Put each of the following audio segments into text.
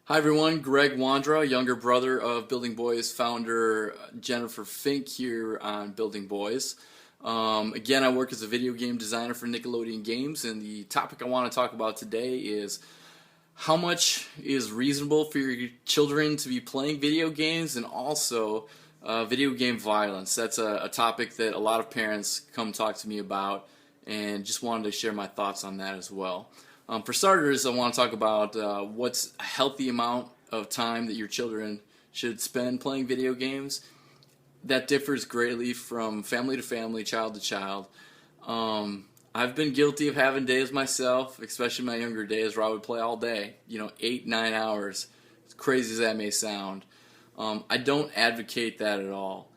Hi everyone, Greg Wondra, younger brother of Building Boys founder Jennifer Fink here on Building Boys. Again, I work as a video game designer for Nickelodeon Games, and the topic I want to talk about today is how much is reasonable for your children to be playing video games, and also video game violence. That's a topic that a lot of parents come talk to me about, and just wanted to share my thoughts on that as well. For starters, I want to talk about what's a healthy amount of time that your children should spend playing video games. That differs greatly from family to family, child to child. I've been guilty of having days myself, especially in my younger days, where I would play all day, 8, 9 hours, as crazy as that may sound. I don't advocate that at all.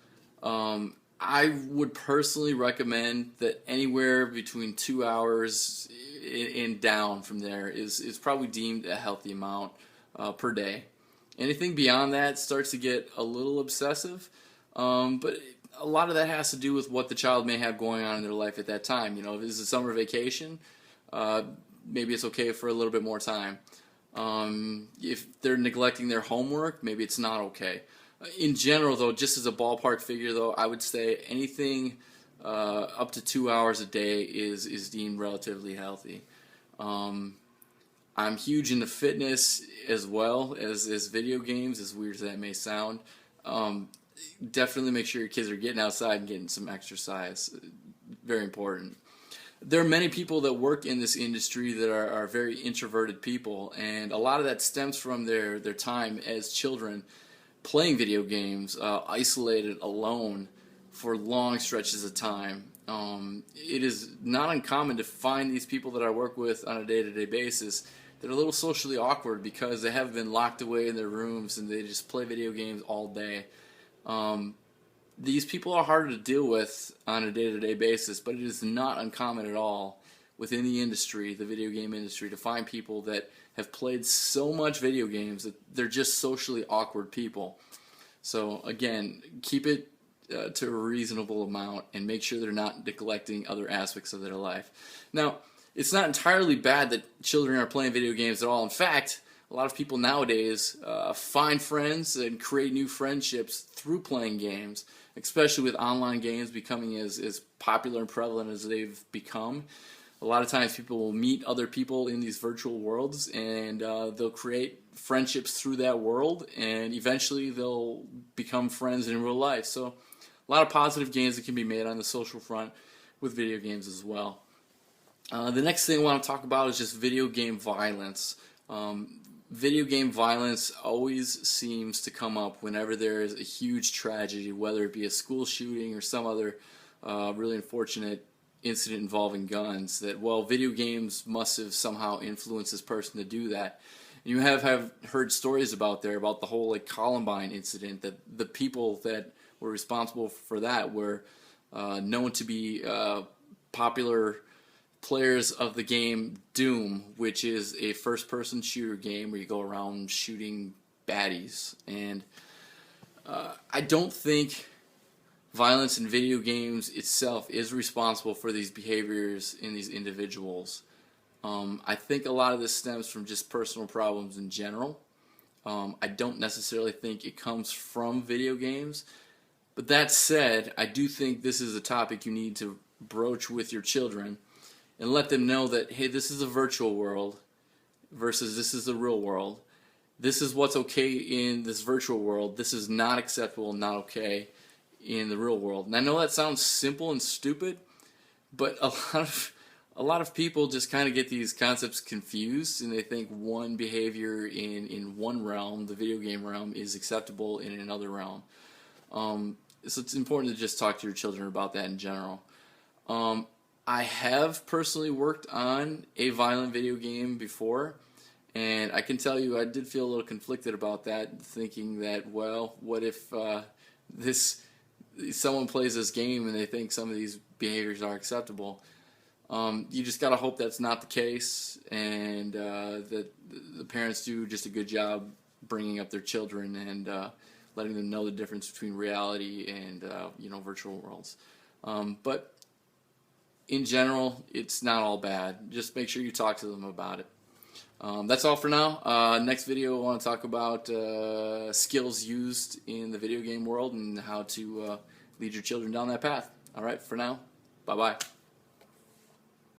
I would personally recommend that anywhere between 2 hours and down from there is probably deemed a healthy amount per day. Anything beyond that starts to get a little obsessive, but a lot of that has to do with what the child may have going on in their life at that time. If it's a summer vacation, maybe it's okay for a little bit more time. If they're neglecting their homework, maybe it's not okay. In general, though, just as a ballpark figure, though, I would say anything up to 2 hours a day is deemed relatively healthy. I'm huge into fitness as well as video games, as weird as that may sound. Definitely make sure your kids are getting outside and getting some exercise. Very important. There are many people that work in this industry that are very introverted people, and a lot of that stems from their time as children playing video games, isolated, alone, for long stretches of time. It is not uncommon to find these people that I work with on a day-to-day basis that are a little socially awkward because they have been locked away in their rooms and they just play video games all day. These people are harder to deal with on a day-to-day basis, but it is not uncommon at all within the industry, the video game industry, to find people that have played so much video games that they're just socially awkward people. So again, keep it to a reasonable amount and make sure they're not neglecting other aspects of their life. Now, it's not entirely bad that children are playing video games at all. In fact, a lot of people nowadays find friends and create new friendships through playing games, especially with online games becoming as popular and prevalent as they've become. A lot of times people will meet other people in these virtual worlds, and they'll create friendships through that world, and eventually they'll become friends in real life. So a lot of positive gains that can be made on the social front with video games as well. The next thing I want to talk about is just video game violence. Video game violence always seems to come up whenever there is a huge tragedy, whether it be a school shooting or some other really unfortunate incident involving guns, that, well, video games must have somehow influenced this person to do that. And you have heard stories about the whole Columbine incident, that the people that were responsible for that were known to be popular players of the game Doom, which is a first-person shooter game where you go around shooting baddies. And I don't think violence in video games itself is responsible for these behaviors in these individuals. I think a lot of this stems from just personal problems in general. I don't necessarily think it comes from video games. But that said, I do think this is a topic you need to broach with your children and let them know that, hey, this is a virtual world versus this is the real world. This is what's okay in this virtual world. This is not acceptable, not okay in the real world. And I know that sounds simple and stupid, but a lot of people just kind of get these concepts confused, and they think one behavior in one realm, the video game realm, is acceptable in another realm. So it's important to just talk to your children about that in general. I have personally worked on a violent video game before, and I can tell you I did feel a little conflicted about that, thinking that, well, what if someone plays this game and they think some of these behaviors are acceptable? You just got to hope that's not the case, and that the parents do just a good job bringing up their children and letting them know the difference between reality and virtual worlds. But in general, it's not all bad. Just make sure you talk to them about it. That's all for now. Next video, I want to talk about skills used in the video game world and how to lead your children down that path. All right, for now, bye-bye.